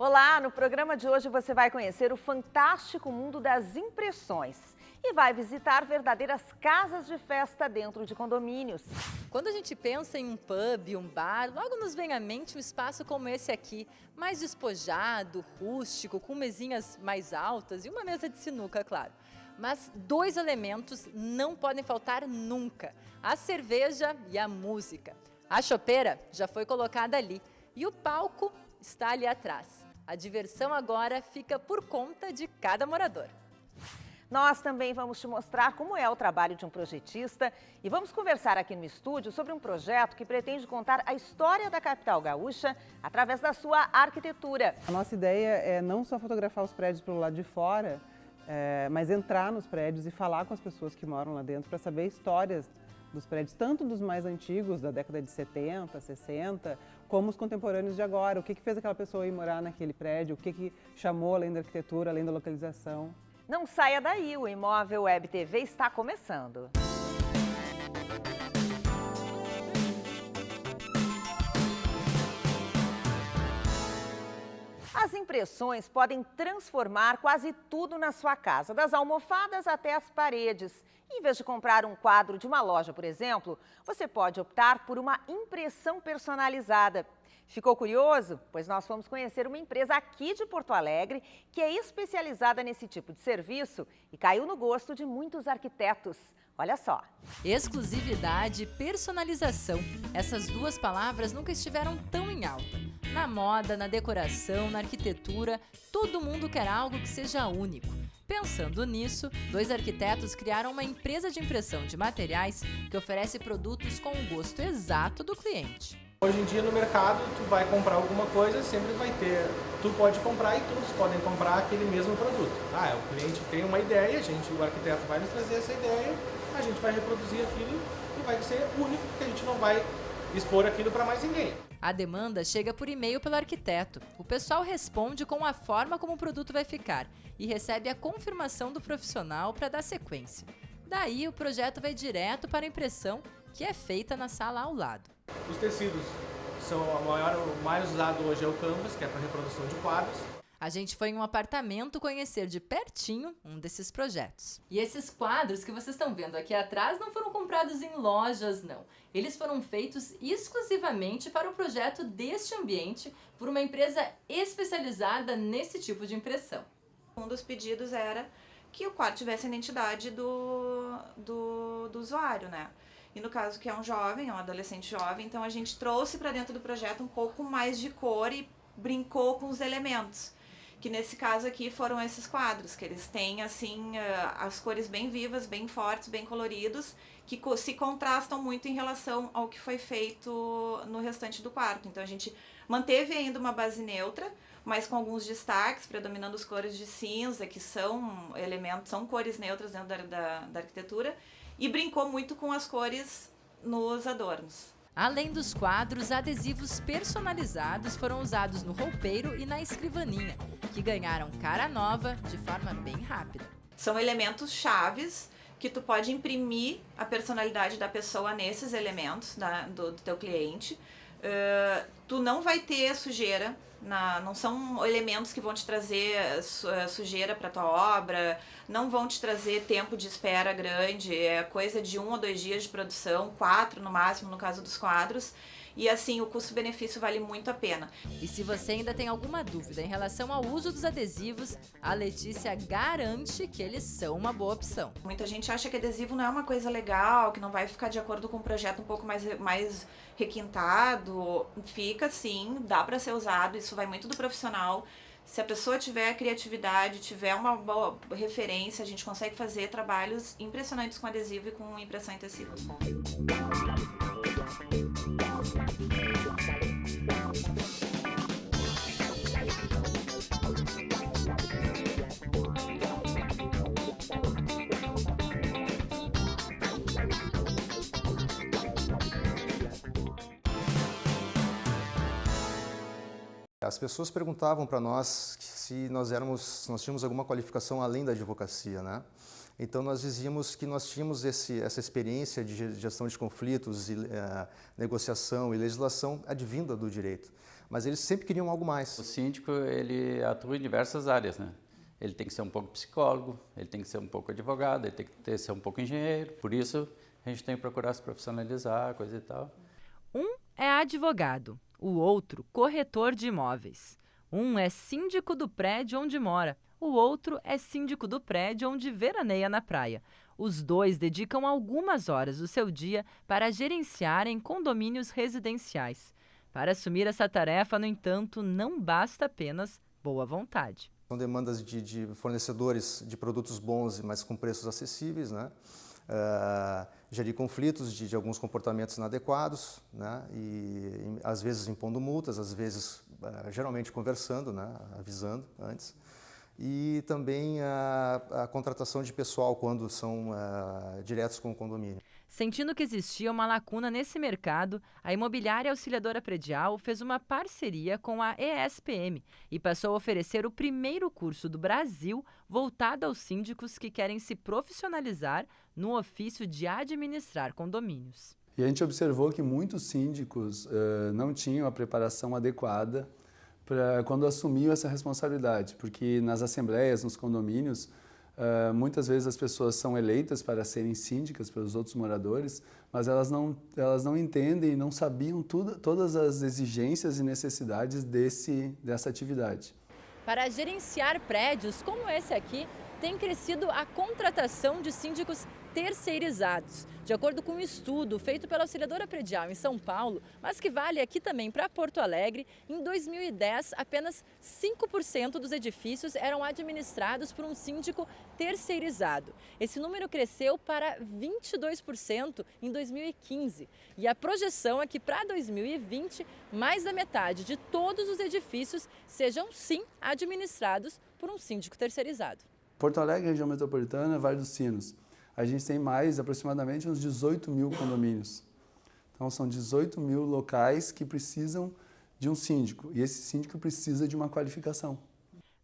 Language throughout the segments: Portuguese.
Olá, no programa de hoje você vai conhecer o fantástico mundo das impressões e vai visitar verdadeiras casas de festa dentro de condomínios. Quando a gente pensa em um pub, um bar, logo nos vem à mente um espaço como esse aqui, mais despojado, rústico, com mesinhas mais altas e uma mesa de sinuca, claro. Mas dois elementos não podem faltar nunca: a cerveja e a música. A chopeira já foi colocada ali e o palco está ali atrás. A diversão agora fica por conta de cada morador. Nós também vamos te mostrar como é o trabalho de um projetista e vamos conversar aqui no estúdio sobre um projeto que pretende contar a história da capital gaúcha através da sua arquitetura. A nossa ideia é não só fotografar os prédios pelo lado de fora, mas entrar nos prédios e falar com as pessoas que moram lá dentro para saber histórias dos prédios, tanto dos mais antigos, da década de 70, 60, como os contemporâneos de agora. O que fez aquela pessoa ir morar naquele prédio, o que chamou além da arquitetura, além da localização. Não saia daí, o Imóvel Web TV está começando. As impressões podem transformar quase tudo na sua casa, das almofadas até as paredes. Em vez de comprar um quadro de uma loja, por exemplo, você pode optar por uma impressão personalizada. Ficou curioso? Pois nós fomos conhecer uma empresa aqui de Porto Alegre que é especializada nesse tipo de serviço e caiu no gosto de muitos arquitetos. Olha só. Exclusividade e personalização. Essas duas palavras nunca estiveram tão em alta. Na moda, na decoração, na arquitetura, todo mundo quer algo que seja único. Pensando nisso, dois arquitetos criaram uma empresa de impressão de materiais que oferece produtos com o gosto exato do cliente. Hoje em dia no mercado, tu vai comprar alguma coisa, sempre vai ter, tu pode comprar e todos podem comprar aquele mesmo produto. O cliente tem uma ideia, o arquiteto vai nos trazer essa ideia, a gente vai reproduzir aquilo e vai ser único, porque a gente não vai expor aquilo para mais ninguém. A demanda chega por e-mail pelo arquiteto. O pessoal responde com a forma como o produto vai ficar e recebe a confirmação do profissional para dar sequência. Daí o projeto vai direto para a impressão, que é feita na sala ao lado. Os tecidos são o mais usado hoje é o canvas, que é para reprodução de quadros. A gente foi em um apartamento conhecer de pertinho um desses projetos. E esses quadros que vocês estão vendo aqui atrás não foram comprados em lojas, não. Eles foram feitos exclusivamente para o projeto deste ambiente por uma empresa especializada nesse tipo de impressão. Um dos pedidos era que o quadro tivesse a identidade do usuário, né? E no caso que é um jovem, é um adolescente jovem, então a gente trouxe para dentro do projeto um pouco mais de cor e brincou com os elementos. Que nesse caso aqui foram esses quadros, que eles têm assim as cores bem vivas, bem fortes, bem coloridos, que se contrastam muito em relação ao que foi feito no restante do quarto. Então a gente manteve ainda uma base neutra, mas com alguns destaques, predominando as cores de cinza, que são elementos, são cores neutras dentro da arquitetura, e brincou muito com as cores nos adornos. Além dos quadros, adesivos personalizados foram usados no roupeiro e na escrivaninha, que ganharam cara nova de forma bem rápida. São elementos chaves que tu pode imprimir a personalidade da pessoa nesses elementos do teu cliente. Tu não vai ter sujeira, não são elementos que vão te trazer sujeira para tua obra, não vão te trazer tempo de espera grande, é coisa de 1 ou 2 dias de produção, 4 no máximo no caso dos quadros. E assim, o custo-benefício vale muito a pena. E se você ainda tem alguma dúvida em relação ao uso dos adesivos, a Letícia garante que eles são uma boa opção. Muita gente acha que adesivo não é uma coisa legal, que não vai ficar de acordo com um projeto um pouco mais requintado. Fica sim, dá para ser usado, isso vai muito do profissional. Se a pessoa tiver criatividade, tiver uma boa referência, a gente consegue fazer trabalhos impressionantes com adesivo e com impressão em tecido. As pessoas perguntavam para nós se nós tínhamos alguma qualificação além da advocacia, né? Então nós dizíamos que nós tínhamos essa experiência de gestão de conflitos, negociação e legislação advinda do direito. mas eles sempre queriam algo mais. O síndico, ele atua em diversas áreas, né? Ele tem que ser um pouco psicólogo, ele tem que ser um pouco advogado, ele tem que ser um pouco engenheiro. Por isso, a gente tem que procurar se profissionalizar, coisa e tal. Um é advogado, o outro corretor de imóveis. Um é síndico do prédio onde mora, o outro é síndico do prédio onde veraneia na praia. Os dois dedicam algumas horas do seu dia para gerenciarem condomínios residenciais. Para assumir essa tarefa, no entanto, não basta apenas boa vontade. São demandas de fornecedores de produtos bons, mas com preços acessíveis, né? Gerir conflitos de alguns comportamentos inadequados, né? E às vezes impondo multas, às vezes geralmente conversando, né? Avisando antes. E também a contratação de pessoal quando são diretos com o condomínio. Sentindo que existia uma lacuna nesse mercado, a Imobiliária Auxiliadora Predial fez uma parceria com a ESPM e passou a oferecer o primeiro curso do Brasil voltado aos síndicos que querem se profissionalizar no ofício de administrar condomínios. E a gente observou que muitos síndicos não tinham a preparação adequada para quando assumiam essa responsabilidade, porque nas assembleias, nos condomínios, muitas vezes as pessoas são eleitas para serem síndicas pelos outros moradores, mas elas não entendem e não sabiam todas as exigências e necessidades dessa atividade. Para gerenciar prédios como esse aqui, tem crescido a contratação de síndicos terceirizados. De acordo com um estudo feito pela Auxiliadora Predial em São Paulo, mas que vale aqui também para Porto Alegre, em 2010, apenas 5% dos edifícios eram administrados por um síndico terceirizado. Esse número cresceu para 22% em 2015. E a projeção é que para 2020, mais da metade de todos os edifícios sejam, sim, administrados por um síndico terceirizado. Porto Alegre, região metropolitana, Vale dos Sinos. A gente tem mais, aproximadamente, uns 18 mil condomínios. Então, são 18 mil locais que precisam de um síndico. E esse síndico precisa de uma qualificação.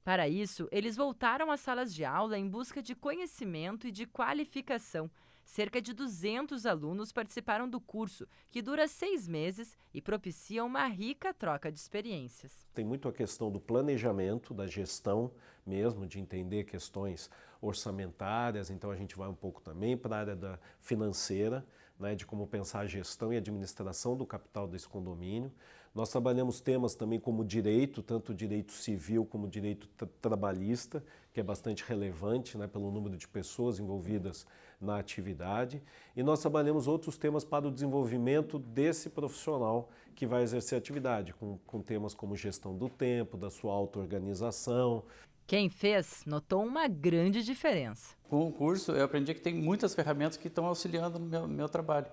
Para isso, eles voltaram às salas de aula em busca de conhecimento e de qualificação. Cerca de 200 alunos participaram do curso, que dura 6 meses e propicia uma rica troca de experiências. Tem muito a questão do planejamento, da gestão mesmo, de entender questões orçamentárias, então a gente vai um pouco também para a área da financeira, né, de como pensar a gestão e administração do capital desse condomínio. Nós trabalhamos temas também como direito, tanto direito civil como direito trabalhista, que é bastante relevante, né, pelo número de pessoas envolvidas na atividade. E nós trabalhamos outros temas para o desenvolvimento desse profissional que vai exercer a atividade, com temas como gestão do tempo, da sua auto-organização. Quem fez notou uma grande diferença. Com o curso, eu aprendi que tem muitas ferramentas que estão auxiliando no meu trabalho.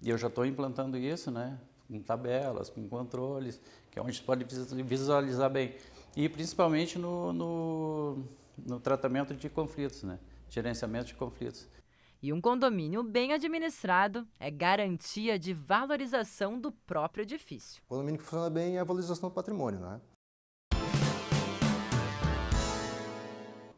E eu já estou implantando isso, né? Com tabelas, com controles, que é onde a gente pode visualizar bem. E principalmente no tratamento de conflitos, né? Gerenciamento de conflitos. E um condomínio bem administrado é garantia de valorização do próprio edifício. O condomínio que funciona bem é a valorização do patrimônio, né?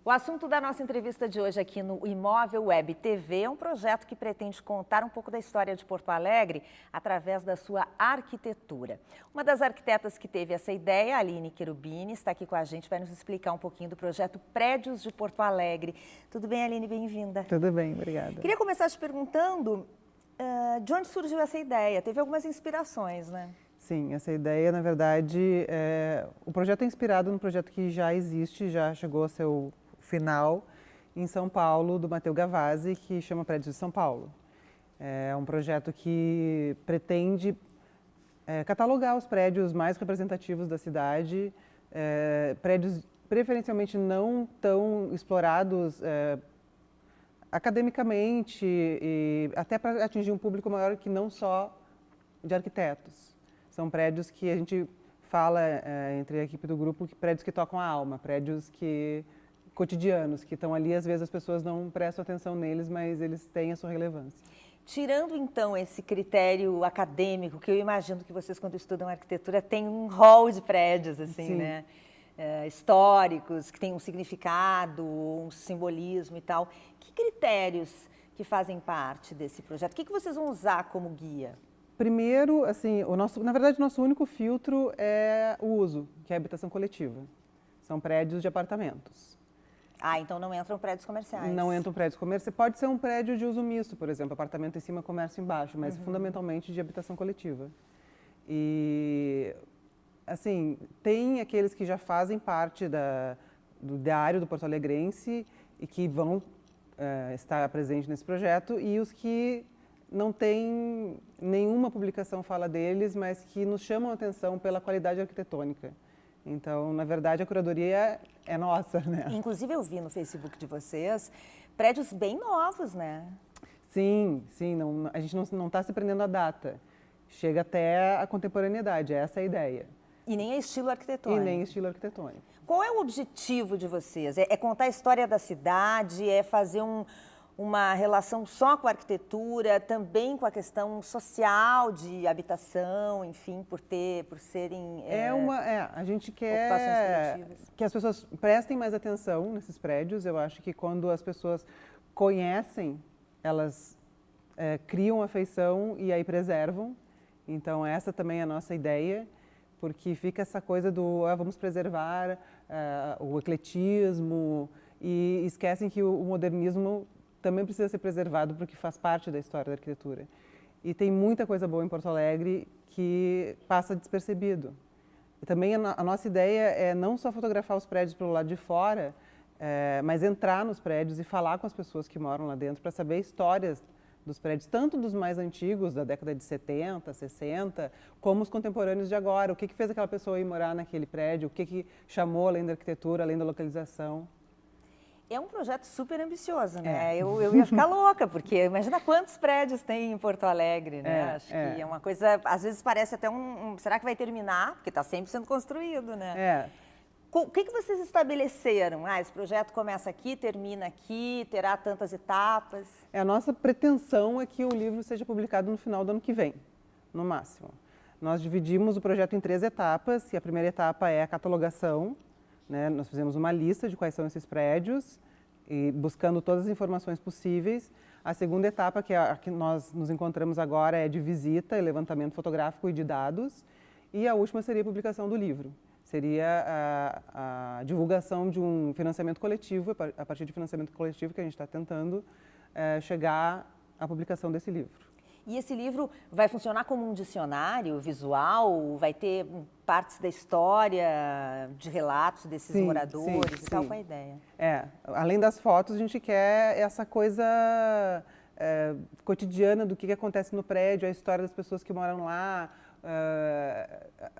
O assunto da nossa entrevista de hoje aqui no Imóvel Web TV é um projeto que pretende contar um pouco da história de Porto Alegre através da sua arquitetura. Uma das arquitetas que teve essa ideia, a Aline Cherubini, está aqui com a gente, vai nos explicar um pouquinho do projeto Prédios de Porto Alegre. Tudo bem, Aline? Bem-vinda. Tudo bem, obrigada. Queria começar te perguntando de onde surgiu essa ideia? Teve algumas inspirações, né? Sim, essa ideia, na verdade, o projeto é inspirado num projeto que já existe, já chegou a seu final em São Paulo, do Matteo Gavazzi, que chama Prédios de São Paulo. É um projeto que pretende catalogar os prédios mais representativos da cidade, prédios preferencialmente não tão explorados academicamente e até para atingir um público maior que não só de arquitetos. São prédios que a gente fala entre a equipe do grupo, prédios que tocam a alma, prédios cotidianos, que estão ali, às vezes as pessoas não prestam atenção neles, mas eles têm a sua relevância. Tirando, então, esse critério acadêmico, que eu imagino que vocês, quando estudam arquitetura, têm um rol de prédios, assim, Sim. né? Históricos, que têm um significado, um simbolismo e tal. Que critérios que fazem parte desse projeto? O que vocês vão usar como guia? Primeiro, assim, na verdade, o nosso único filtro é o uso, que é a habitação coletiva. São prédios de apartamentos. Ah, então não entram prédios comerciais. Não entram prédios comerciais. Pode ser um prédio de uso misto, por exemplo, apartamento em cima, comércio embaixo, mas fundamentalmente de habitação coletiva. E, assim, tem aqueles que já fazem parte do ideário do Porto Alegrense e que vão estar presentes nesse projeto, e os que não tem nenhuma publicação fala deles, mas que nos chamam a atenção pela qualidade arquitetônica. Então, na verdade, a curadoria é nossa, né? Inclusive, eu vi no Facebook de vocês prédios bem novos, né? Sim, a gente não está se prendendo à data. Chega até a contemporaneidade, essa é a ideia. E nem é estilo arquitetônico. E nem estilo arquitetônico. Qual é o objetivo de vocês? É contar a história da cidade? É fazer uma relação só com a arquitetura, também com a questão social de habitação, enfim, por serem a gente ocupações quer coletivas. que as pessoas prestem mais atenção nesses prédios. Eu acho que quando as pessoas conhecem, elas criam afeição e aí preservam. Então essa também é a nossa ideia, porque fica essa coisa do vamos preservar o ecletismo, e esquecem que o modernismo também precisa ser preservado porque faz parte da história da arquitetura. E tem muita coisa boa em Porto Alegre que passa despercebido. E também a nossa ideia é não só fotografar os prédios pelo lado de fora, mas entrar nos prédios e falar com as pessoas que moram lá dentro para saber histórias dos prédios, tanto dos mais antigos, da década de 70, 60, como os contemporâneos de agora. O que fez aquela pessoa ir morar naquele prédio, o que chamou além da arquitetura, além da localização. É um projeto super ambicioso, né? Eu ia ficar louca, porque imagina quantos prédios tem em Porto Alegre, né? Acho que é uma coisa, às vezes parece até será que vai terminar? Porque está sempre sendo construído, né? O que vocês estabeleceram? Esse projeto começa aqui, termina aqui, terá tantas etapas? A nossa pretensão é que o livro seja publicado no final do ano que vem, no máximo. Nós dividimos o projeto em 3 etapas, e a primeira etapa é a catalogação, né? Nós fizemos uma lista de quais são esses prédios, e buscando todas as informações possíveis. A segunda etapa, que é a que nós nos encontramos agora, é de visita e levantamento fotográfico e de dados. E a última seria a publicação do livro. Seria a divulgação de um financiamento coletivo, a partir de financiamento coletivo que a gente está tentando chegar à publicação desse livro. E esse livro vai funcionar como um dicionário visual? Vai ter partes da história, de relatos desses moradores e tal? Qual é a ideia? Além das fotos, a gente quer essa coisa cotidiana do que acontece no prédio, a história das pessoas que moram lá,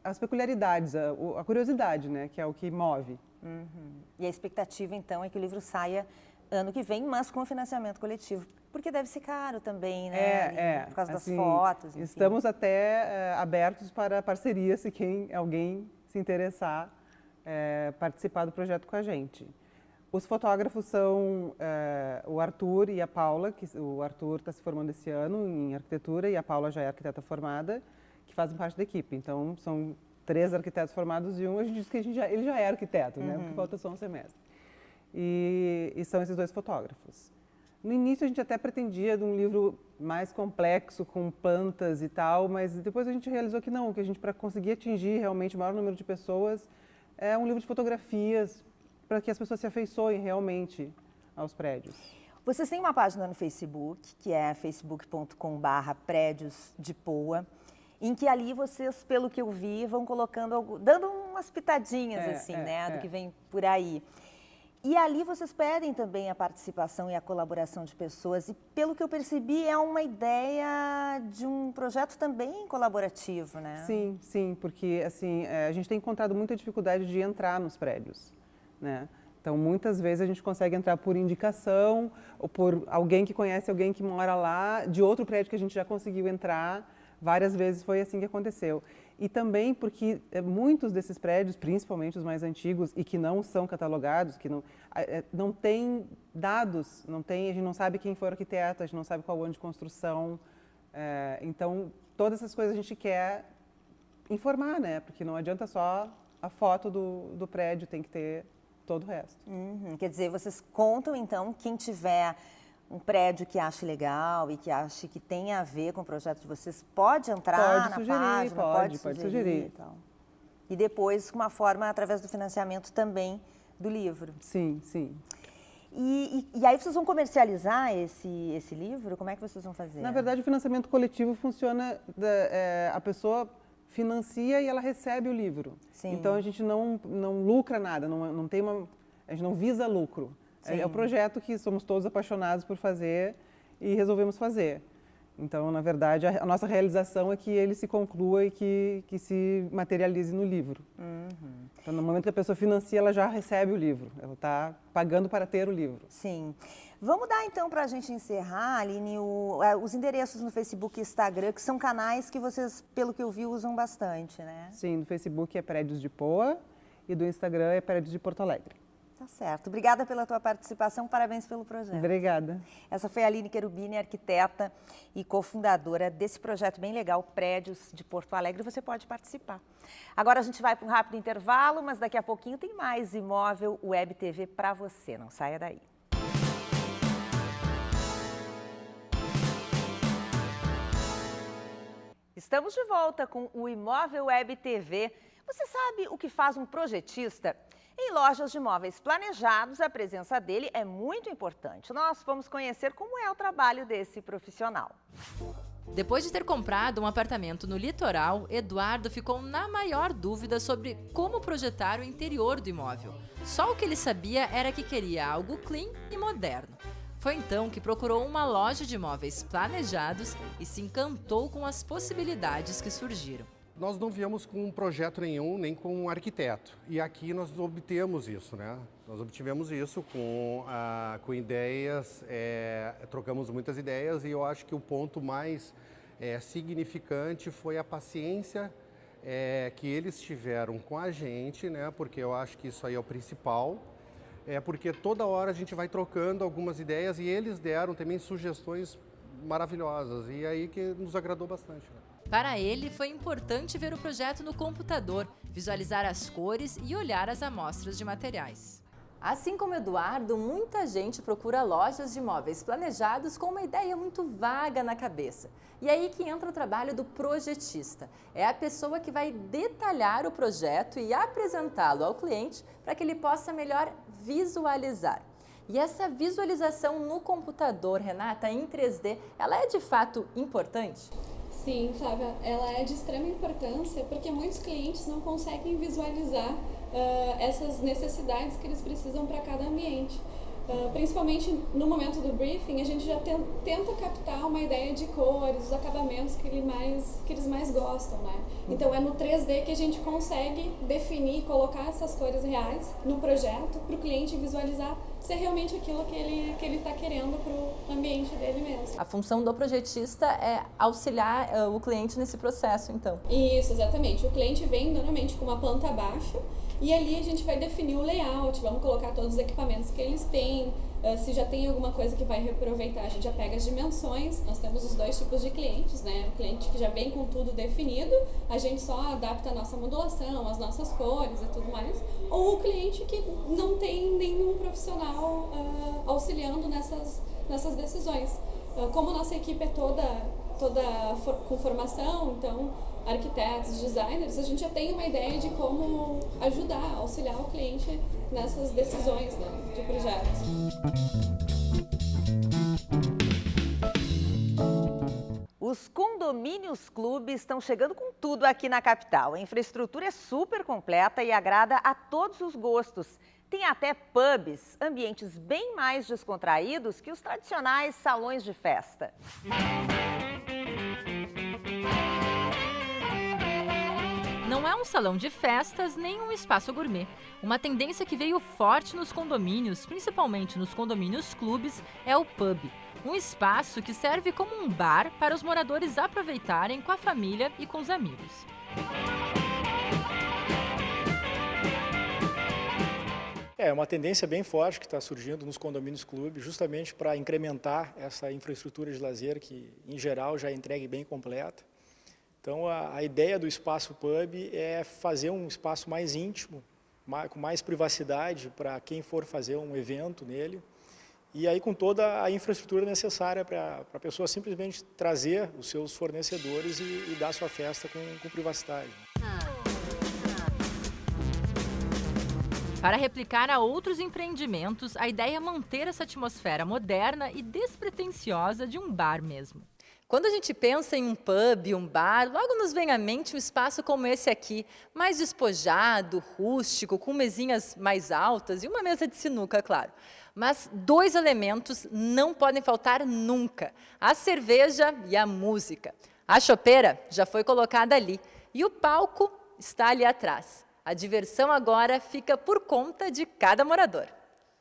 as peculiaridades, a curiosidade, né, que é o que move. E a expectativa, então, é que o livro saia ano que vem, mas com financiamento coletivo. Porque deve ser caro também, né? Por causa das fotos. Enfim. Estamos até abertos para parceria, se alguém se interessar participar do projeto com a gente. Os fotógrafos são o Arthur e a Paula, que o Arthur está se formando esse ano em arquitetura e a Paula já é arquiteta formada, que fazem parte da equipe. Então, são 3 arquitetos formados e a gente diz que ele já é arquiteto, né? Porque falta só um semestre. E são esses 2 fotógrafos. No início a gente até pretendia de um livro mais complexo, com plantas e tal, mas depois a gente realizou que não, que a gente, para conseguir atingir realmente o maior número de pessoas, é um livro de fotografias, para que as pessoas se afeiçoem realmente aos prédios. Vocês têm uma página no Facebook, que é facebook.com/prédiosdepoa, em que ali vocês, pelo que eu vi, vão colocando, dando umas pitadinhas do que vem por aí. E ali vocês pedem também a participação e a colaboração de pessoas. E, pelo que eu percebi, é uma ideia de um projeto também colaborativo, né? Sim, porque assim, a gente tem encontrado muita dificuldade de entrar nos prédios, né? Então, muitas vezes a gente consegue entrar por indicação ou por alguém que conhece alguém que mora lá, de outro prédio que a gente já conseguiu entrar. Várias vezes foi assim que aconteceu. E também porque muitos desses prédios, principalmente os mais antigos e que não são catalogados, que não tem dados, a gente não sabe quem foi o arquiteto, a gente não sabe qual o ano de construção. Então, todas essas coisas a gente quer informar, né? Porque não adianta só a foto do prédio, tem que ter todo o resto. Quer dizer, vocês contam, então, quem tiver um prédio que ache legal e que ache que tem a ver com o projeto de vocês, pode entrar na página? Pode sugerir. E tal. E depois, uma forma, através do financiamento também do livro. Sim, sim. E aí vocês vão comercializar esse livro? Como é que vocês vão fazer? Na verdade, o financiamento coletivo funciona, a pessoa financia e ela recebe o livro. Sim. Então, a gente não lucra nada, a gente não visa lucro. É o projeto que somos todos apaixonados por fazer e resolvemos fazer. Então, na verdade, a nossa realização é que ele se conclua e que se materialize no livro. Então, no momento que a pessoa financia, ela já recebe o livro. Ela está pagando para ter o livro. Sim. Vamos dar, então, para a gente encerrar, Aline, os endereços no Facebook e Instagram, que são canais que vocês, pelo que eu vi, usam bastante, né? Sim, no Facebook é Prédios de Poa e do Instagram é Prédios de Porto Alegre. Tá certo. Obrigada pela tua participação, parabéns pelo projeto. Obrigada. Essa foi a Aline Cherubini, arquiteta e cofundadora desse projeto bem legal, Prédios de Porto Alegre. Você pode participar. Agora a gente vai para um rápido intervalo, mas daqui a pouquinho tem mais Imóvel Web TV para você. Não saia daí. Estamos de volta com o Imóvel Web TV. Você sabe o que faz um projetista? Em lojas de imóveis planejados, a presença dele é muito importante. Nós vamos conhecer como é o trabalho desse profissional. Depois de ter comprado um apartamento no litoral, Eduardo ficou na maior dúvida sobre como projetar o interior do imóvel. Só o que ele sabia era que queria algo clean e moderno. Foi então que procurou uma loja de imóveis planejados e se encantou com as possibilidades que surgiram. Nós não viemos com um projeto nenhum, nem com um arquiteto. E aqui nós obtemos isso, né? Nós obtivemos isso com ideias, trocamos muitas ideias e eu acho que o ponto mais significante foi a paciência que eles tiveram com a gente, né? Porque eu acho que isso aí é o principal. Porque toda hora a gente vai trocando algumas ideias e eles deram também sugestões maravilhosas e aí que nos agradou bastante, né? Para ele, foi importante ver o projeto no computador, visualizar as cores e olhar as amostras de materiais. Assim como Eduardo, muita gente procura lojas de imóveis planejados com uma ideia muito vaga na cabeça. E aí que entra o trabalho do projetista. É a pessoa que vai detalhar o projeto e apresentá-lo ao cliente para que ele possa melhor visualizar. E essa visualização no computador, Renata, em 3D, ela é de fato importante? Sim, Flávia, ela é de extrema importância porque muitos clientes não conseguem visualizar essas necessidades que eles precisam para cada ambiente. Principalmente no momento do briefing, a gente já tenta captar uma ideia de cores, os acabamentos que eles mais gostam, né? Então é no 3D que a gente consegue definir e colocar essas cores reais no projeto para o cliente visualizar se é realmente aquilo que ele está querendo para o ambiente dele mesmo. A função do projetista é auxiliar o cliente nesse processo, então. Isso, exatamente. O cliente vem normalmente com uma planta baixa e ali a gente vai definir o layout, vamos colocar todos os equipamentos que eles têm, se já tem alguma coisa que vai reaproveitar, a gente já pega as dimensões. Nós temos os dois tipos de clientes, né? O cliente que já vem com tudo definido, a gente só adapta a nossa modulação, as nossas cores e tudo mais, ou o cliente que não tem nenhum profissional auxiliando nessas decisões. Como nossa equipe é toda com formação, então arquitetos, designers, a gente já tem uma ideia de como ajudar, auxiliar o cliente nessas decisões, né, de projetos. Os condomínios clubes estão chegando com tudo aqui na capital. A infraestrutura é super completa e agrada a todos os gostos. Tem até pubs, ambientes bem mais descontraídos que os tradicionais salões de festa. Não é um salão de festas nem um espaço gourmet. Uma tendência que veio forte nos condomínios, principalmente nos condomínios clubes, é o pub. Um espaço que serve como um bar para os moradores aproveitarem com a família e com os amigos. É uma tendência bem forte que está surgindo nos condomínios clubes, justamente para incrementar essa infraestrutura de lazer que, em geral, já é entregue bem completa. Então, a ideia do espaço pub é fazer um espaço mais íntimo, com mais privacidade para quem for fazer um evento nele e aí com toda a infraestrutura necessária para a pessoa simplesmente trazer os seus fornecedores e dar sua festa com privacidade. Para replicar a outros empreendimentos, a ideia é manter essa atmosfera moderna e despretensiosa de um bar mesmo. Quando a gente pensa em um pub, um bar, logo nos vem à mente um espaço como esse aqui, mais despojado, rústico, com mesinhas mais altas e uma mesa de sinuca, claro. Mas 2 elementos não podem faltar nunca: a cerveja e a música. A chopeira já foi colocada ali e o palco está ali atrás. A diversão agora fica por conta de cada morador.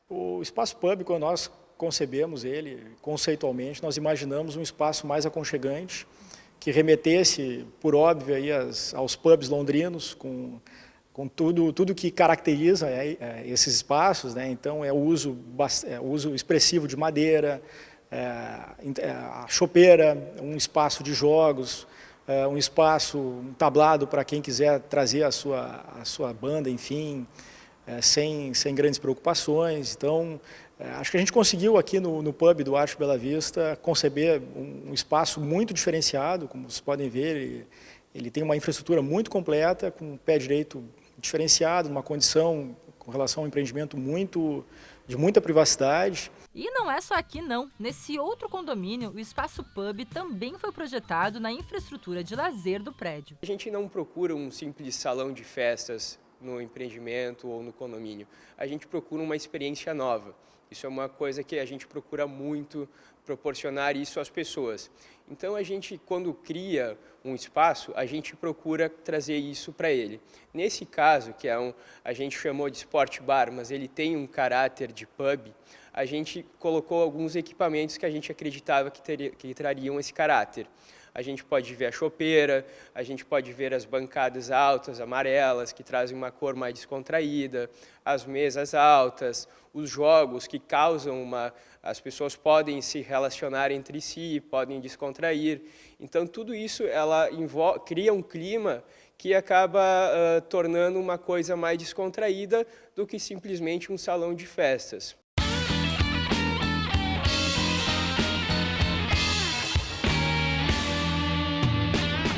O espaço pub, quando nós concebemos ele conceitualmente, nós imaginamos um espaço mais aconchegante, que remetesse, por óbvio, aí aos pubs londrinos, com tudo que caracteriza esses espaços, né? Então, o uso expressivo de madeira, a chopeira, um espaço de jogos, um tablado para quem quiser trazer a sua banda, enfim, sem grandes preocupações. Então, acho que a gente conseguiu aqui no pub do Arte Bela Vista conceber um espaço muito diferenciado, como vocês podem ver, ele tem uma infraestrutura muito completa, com um pé direito diferenciado, uma condição com relação ao empreendimento de muita privacidade. E não é só aqui não. Nesse outro condomínio, o espaço pub também foi projetado na infraestrutura de lazer do prédio. A gente não procura um simples salão de festas no empreendimento ou no condomínio. A gente procura uma experiência nova. Isso é uma coisa que a gente procura muito proporcionar isso às pessoas. Então a gente, quando cria um espaço, a gente procura trazer isso para ele. Nesse caso, que a gente chamou de Sport Bar, mas ele tem um caráter de pub, a gente colocou alguns equipamentos que a gente acreditava que trariam esse caráter. A gente pode ver a chopeira, a gente pode ver as bancadas altas, amarelas, que trazem uma cor mais descontraída, as mesas altas, os jogos que causam as pessoas podem se relacionar entre si, podem descontrair. Então, tudo isso cria um clima que acaba tornando uma coisa mais descontraída do que simplesmente um salão de festas.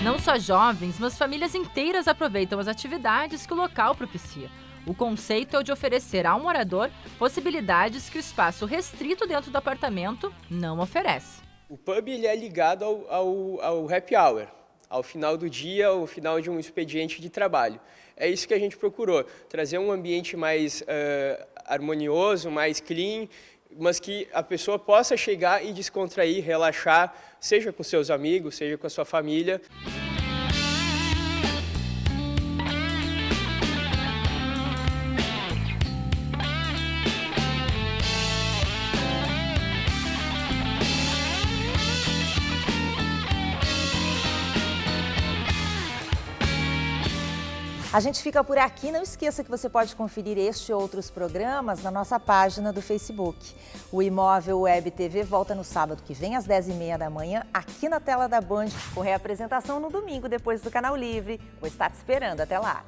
Não só jovens, mas famílias inteiras aproveitam as atividades que o local propicia. O conceito é o de oferecer ao morador possibilidades que o espaço restrito dentro do apartamento não oferece. O pub ele é ligado ao happy hour, ao final do dia, ao final de um expediente de trabalho. É isso que a gente procurou, trazer um ambiente mais harmonioso, mais clean, mas que a pessoa possa chegar e descontrair, relaxar, seja com seus amigos, seja com a sua família. A gente fica por aqui. Não esqueça que você pode conferir este e outros programas na nossa página do Facebook. O Imóvel Web TV volta no sábado que vem, às 10h30 da manhã, aqui na tela da Band, com reapresentação no domingo, depois do Canal Livre. Vou estar te esperando. Até lá!